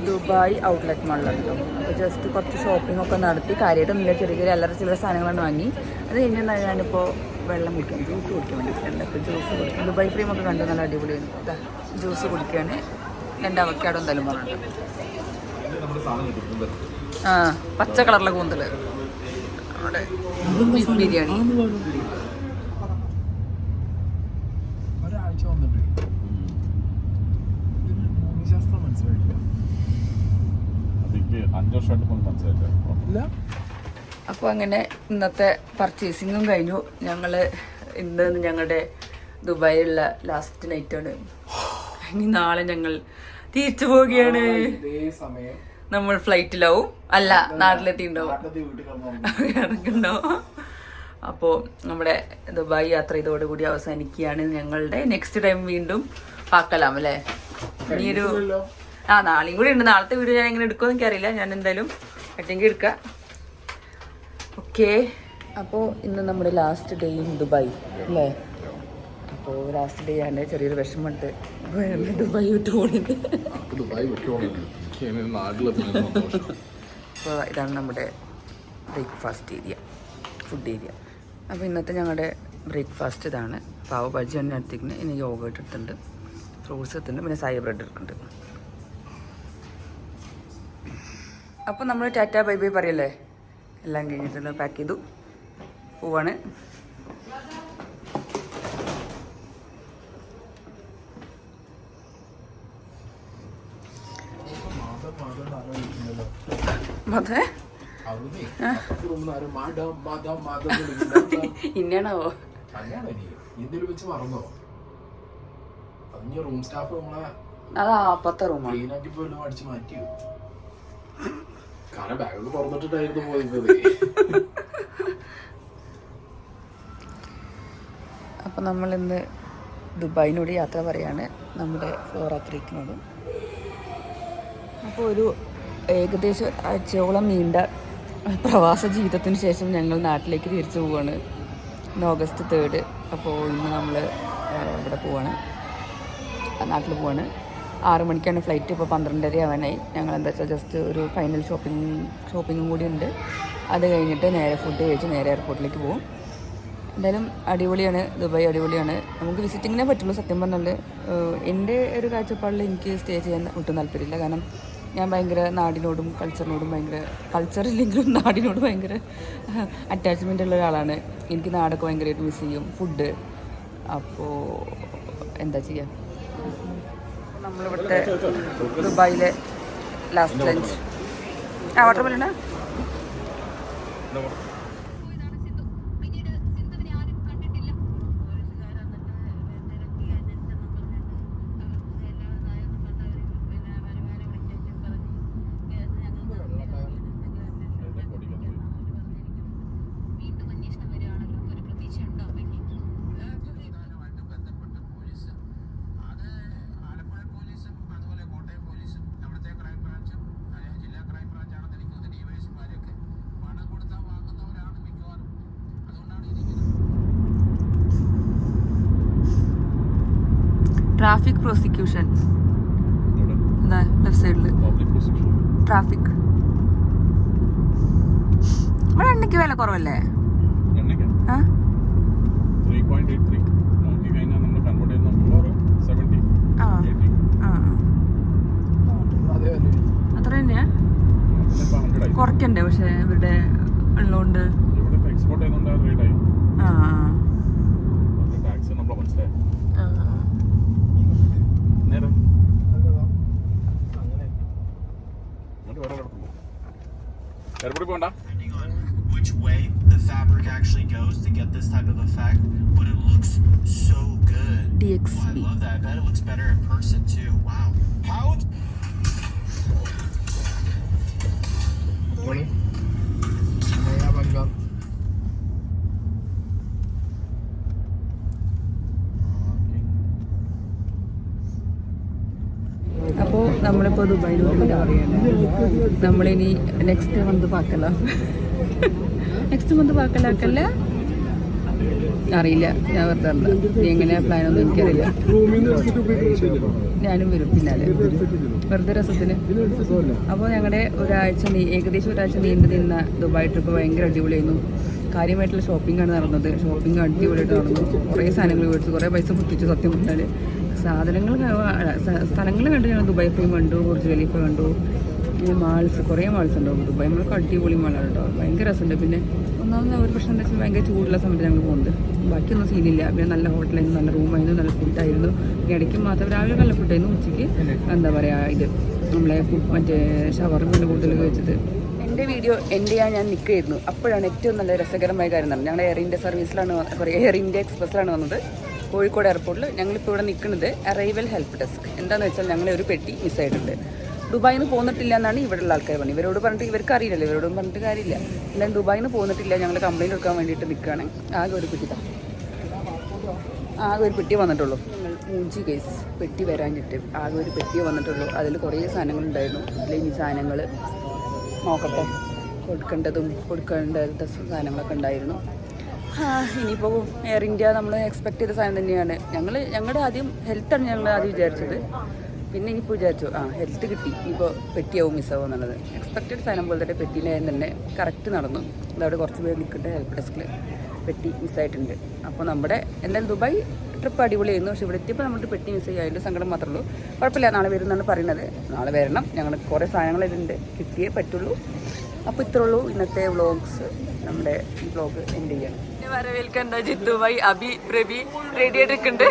ദുബായ് ഔട്ട്ലെറ്റ് മാളിലാണ് കേട്ടോ. അപ്പോൾ ജസ്റ്റ് കുറച്ച് ഷോപ്പിംഗ് ഒക്കെ നടത്തി, കാര്യമായിട്ടൊന്നുമില്ല, ചെറിയ ചെറിയ അല്ലറ ചില്ലറ സാധനങ്ങളാണ് വാങ്ങി. അത് കഴിഞ്ഞാൽ ഞാനിപ്പോൾ വെള്ളം കുടിക്കാൻ, ജ്യൂസ് കുടിക്കാൻ വേണ്ടിയിട്ടുണ്ട്. അപ്പോൾ ജ്യൂസ് കുടിക്കും. ദുബായ് ഫ്രെയിം ഒക്കെ കണ്ട് നല്ല അടിപൊളിയാണ്. ജ്യൂസ് കുടിക്കുകയാണ്. 2 അവക്കാഡോ എന്തായാലും പറഞ്ഞിട്ട്. ആ പച്ച കളറിലെ കൂന്തല് അവിടെ ബീഫ് ബിരിയാണി. അപ്പോൾ അങ്ങനെ ഇന്നത്തെ പർച്ചേസിങ്ങും കഴിഞ്ഞു. ഇന്ന് ഞങ്ങളുടെ ദുബായിലുള്ള ലാസ്റ്റ് നൈറ്റാണ്. ഇനി നാളെ ഞങ്ങൾ തിരിച്ചു പോവുകയാണ്. നമ്മൾ ഫ്ലൈറ്റിലാവും, അല്ല നാട്ടിലെത്തിണ്ടാവും. അപ്പോൾ നമ്മുടെ ദുബായ് യാത്ര ഇതോടുകൂടി അവസാനിക്കുകയാണ്. ഞങ്ങളുടെ നെക്സ്റ്റ് ടൈം വീണ്ടും പാക്കലാം അല്ലേ? ഇനിയൊരു നാളെയും കൂടി ഉണ്ട്. നാളത്തെ വീഡിയോ ഞാൻ എങ്ങനെ എടുക്കുമെന്ന് എനിക്കറിയില്ല. ഞാൻ എന്തായാലും പറ്റെങ്കിൽ എടുക്കാം. ഓക്കെ, അപ്പോൾ ഇന്ന് നമ്മുടെ ലാസ്റ്റ് ഡേ ഇൻ ദുബായ് അല്ലേ? അപ്പോൾ ലാസ്റ്റ് ഡേ ആണ്. ചെറിയൊരു വിഷമമുണ്ട്. ദുബായ് വിട്ടു പോകുന്നുണ്ട്. അപ്പോൾ ഇതാണ് നമ്മുടെ ബ്രേക്ക്ഫാസ്റ്റ് ഏരിയ, ഫുഡ് ഏരിയ. അപ്പോൾ ഇന്നത്തെ ഞങ്ങളുടെ ബ്രേക്ക്ഫാസ്റ്റ് ഇതാണ്. പാവ് ബജി തന്നെ എടുത്തിരിക്കുന്നത്. ഇനി യോഗട്ട് എടുത്തിട്ടുണ്ട്, ഫ്രൂട്ട്സ് എടുത്തിട്ടുണ്ട്, പിന്നെ സായ ബ്രെഡ് എടുക്കുന്നുണ്ട്. അപ്പോൾ നമ്മൾ ടാറ്റ ബൈ ബൈ പറയല്ലേ? എല്ലാം കഴിഞ്ഞിട്ട് പാക്ക് ചെയ്തു പോവാണ്. ഇന്നാണാവോ? അതാ അപ്പത്തെ റൂമാണ്. അപ്പൊ നമ്മളിന്ന് ദുബായിനോട് യാത്ര പറയാണ്, നമ്മുടെ ഫ്ലോറ ക്രീക്കിനോടും. അപ്പോൾ ഒരു ഏകദേശം ആഴ്ചയോളം നീണ്ട പ്രവാസ ജീവിതത്തിന് ശേഷം ഞങ്ങൾ നാട്ടിലേക്ക് തിരിച്ചു പോവുകയാണ്. ഇന്ന് ഓഗസ്റ്റ് 3. അപ്പോൾ ഇന്ന് നമ്മൾ ഇവിടെ പോവാണ്, നാട്ടിൽ പോവാണ്. 6 മണിക്കാണ് ഫ്ലൈറ്റ്. ഇപ്പോൾ 12:30 ആവാനായി. ഞങ്ങൾ എന്താ വെച്ചാൽ ജസ്റ്റ് ഒരു ഫൈനൽ ഷോപ്പിങ്ങും കൂടി ഉണ്ട്. അത് കഴിഞ്ഞിട്ട് നേരെ ഫുഡ് കഴിച്ച് നേരെ എയർപോർട്ടിലേക്ക് പോകും. എന്തായാലും അടിപൊളിയാണ്, ദുബായ് അടിപൊളിയാണ്. നമുക്ക് വിസിറ്റിങ്ങിനെ പറ്റുള്ളൂ. സത്യം പറഞ്ഞാൽ എൻ്റെ ഒരു കാഴ്ചപ്പാടിൽ എനിക്ക് സ്റ്റേ ചെയ്യാൻ ഒട്ടും താല്പര്യമില്ല. കാരണം ഞാൻ ഭയങ്കര നാടിനോടും കൾച്ചറിനോടും കൾച്ചറില്ലെങ്കിലും നാടിനോട് ഭയങ്കര അറ്റാച്ച്മെൻ്റ് ഉള്ള ഒരാളാണ്. എനിക്ക് നാടൊക്കെ ഭയങ്കരമായിട്ട് മിസ് ചെയ്യും, ഫുഡ്. അപ്പോൾ എന്താ ചെയ്യുക. നമ്മളിവിടുത്തെ ദുബായിലെ last lunch watermelon. Traffic prosecution എന്താ ലെഫ്റ്റ് സൈഡിൽ പബ്ലിക് പൊസിഷൻ ട്രാഫിക്. ഇവിടെ എണ്ണയ്ക്ക് വില കുറവല്ലേ? എണ്ണയ്ക്ക് ആ 3.83 നോക്കി കഴിഞ്ഞാൽ നമ്മൾ കൺവേർട്ട് ചെയ്യുന്ന 70 ആ 80 ആ അതേ വല്ല അത്ര തന്നെയാ. ഇപ്പോൾ 100 ആയി. കുറയ്ക്കണ്ടേ പക്ഷെ ഇവരുടെ ഉള്ളതുകൊണ്ട്. ഇവിടെ ഇപ്പോൾ എക്സ്പോർട്ട് ചെയ്യുന്നുണ്ട് റേറ്റ് ആയി. ആ ടാക്സ് നമ്മളെ മനസ്സിലായി. ആ നേരെ അങ്ങനെ എന്നിട്ട് വേറെ കിടക്കുന്നു. എയർപോർട്ടിൽ പോകണ്ട. Depending on which way the fabric actually goes to get this type of effect, but it looks so good. Oh, I DXB. love that. I bet it looks better in person too. Wow. How? നയാ ബംഗാൾ അപ്പോൾ നമ്മളിപ്പോൾ ദുബായിലോട്ട് പറയുകയാണ്. നമ്മളിനി next month പാക്കല പാക്കലാക്കല്ല അറിയില്ല. ഞാൻ വെറുതെ നീ എങ്ങനെയാ പ്ലാനൊന്നും എനിക്കറിയില്ല. ഞാനും വരും പിന്നാലെ വെറുതെ രസത്തിന്. അപ്പോൾ ഞങ്ങളുടെ ഏകദേശം ഒരാഴ്ച നീണ്ടു നിന്ന ദുബായ് ട്രിപ്പ് ഭയങ്കര അടിപൊളിയായിരുന്നു. കാര്യമായിട്ടുള്ള ഷോപ്പിംഗാണ് നടന്നത്. ഷോപ്പിംഗ് അടിപൊളിയായിട്ട് നടന്നു. കുറേ സാധനങ്ങൾ മേടിച്ചു, കുറേ പൈസ പൊട്ടിച്ചു. സത്യം പറഞ്ഞാൽ സ്ഥലങ്ങൾ കണ്ടു. ഞങ്ങൾ ദുബായ് ഫ്രെയിം കണ്ടു, ബുർജ് ഖലീഫ കണ്ടു, പിന്നെ മാൾസ്, കുറേ മാൾസ് ഉണ്ടാവും ദുബായ്. നമ്മൾക്ക് അടിപൊളി മാളാണ് കേട്ടോ, ഭയങ്കര രസമുണ്ട്. പിന്നെ ഒന്നാമത് ഒരു പ്രശ്നം എന്താ വെച്ചാൽ ഭയങ്കര ചൂടുള്ള സമയത്ത് ഞങ്ങൾ പോകുന്നത്. ബാക്കിയൊന്നും സീനില്ല. പിന്നെ നല്ല ഹോട്ടലായിരുന്നു, നല്ല റൂമായിരുന്നു, നല്ല ഫുഡായിരുന്നു. പിന്നെ ഇടയ്ക്ക് മാത്രം രാവിലെ നല്ല ഫുഡായിരുന്നു, ഉച്ചയ്ക്ക് എന്താ പറയുക ഇത് നമ്മളെ മറ്റേ ഷവർമ്മയാണ് കൂടുതൽ കഴിച്ചത്. എൻ്റെ വീഡിയോ എൻ്റെ ഞാൻ നിൽക്കുകയായിരുന്നു. അപ്പോഴാണ് ഏറ്റവും നല്ല രസകരമായ കാര്യം നടന്നത്. ഞങ്ങൾ എയർ ഇന്ത്യ എക്സ്പ്രസ്സിലാണ് വന്നത് കോഴിക്കോട് എയർപോർട്ടിൽ. ഞങ്ങളിപ്പോൾ ഇവിടെ നിൽക്കുന്നത് അറൈവൽ ഹെൽപ്പ് ഡെസ്ക്. എന്താണെന്ന് വെച്ചാൽ ഞങ്ങളെ ഒരു പെട്ടി മിസ്സായിട്ടുണ്ട്. ദുബായിൽ നിന്ന് പോന്നിട്ടില്ല എന്നാണ് ഇവിടെയുള്ള ആൾക്കാർ പറഞ്ഞത്. ഇവരോട് പറഞ്ഞിട്ട് ഇവർക്ക് അറിയില്ലല്ലോ, ഇവരോടും പറഞ്ഞിട്ട് കാര്യമില്ല. എന്തായാലും ദുബായിൽ നിന്ന് പോന്നിട്ടില്ല, ഞങ്ങൾ കംപ്ലയിൻറ്റ് കൊടുക്കാൻ വേണ്ടിയിട്ട് നിൽക്കുകയാണ്. ആകെ ഒരു പെട്ടി വന്നിട്ടുള്ളൂ. ഞങ്ങൾ 3 കേസ് പെട്ടി വരാഞ്ഞിട്ട് ആകെ ഒരു പെട്ടി വന്നിട്ടുള്ളൂ. അതിൽ കുറേ സാധനങ്ങളുണ്ടായിരുന്നു. അതിൽ ഈ സാധനങ്ങൾ നോക്കട്ടെ, കൊടുക്കേണ്ട സാധനങ്ങളൊക്കെ ഉണ്ടായിരുന്നു. ഇനിയിപ്പോൾ എയർ ഇന്ത്യ നമ്മൾ എക്സ്പെക്ട് ചെയ്ത സാധനം തന്നെയാണ്. ഞങ്ങളുടെ ആദ്യം ഹെൽത്താണ് ഞങ്ങൾ ആദ്യം വിചാരിച്ചത്. പിന്നെ ഇനിയിപ്പോൾ വിചാരിച്ചു ഹെൽത്ത് കിട്ടി, ഇനിയിപ്പോൾ പെട്ടിയാവും മിസ്സാവും എന്നുള്ളത്. എക്സ്പെക്റ്റഡ് സാധനം പോലെ തന്നെ പെട്ടീൻ്റെ തന്നെ കറക്റ്റ് നടന്നു. അതവിടെ കുറച്ച് പേര് നിൽക്കേണ്ട ഹെൽപ്പ് ഡെസ്കിൽ പെട്ടി മിസ്സായിട്ടുണ്ട്. അപ്പോൾ നമ്മുടെ എന്തായാലും ദുബായ് ട്രിപ്പ് അടിപൊളിയായിരുന്നു. പക്ഷേ ഇവിടെ എത്തിയപ്പോൾ നമ്മുടെ പെട്ടി മിസ്സായി, അതിൻ്റെ സങ്കടം മാത്രമേ ഉള്ളൂ. കുഴപ്പമില്ല, നാളെ വരുമെന്നാണ് പറയുന്നത്. നാളെ വരണം, ഞങ്ങൾ കുറേ സാധനങ്ങളിലുണ്ട്, കിട്ടിയേ പറ്റുള്ളൂ. അപ്പോൾ ഇത്രേ ഉള്ളൂ ഇന്നത്തെ വ്ളോഗ്സ്. നമ്മുടെ ഈ വ്ളോഗ് എൻഡ് ചെയ്യാം. വരവേൽക്കാൻ ജിത്തുബായി, അബി, പ്രവി റെഡി ആയിട്ടിരിക്കുന്നുണ്ട്.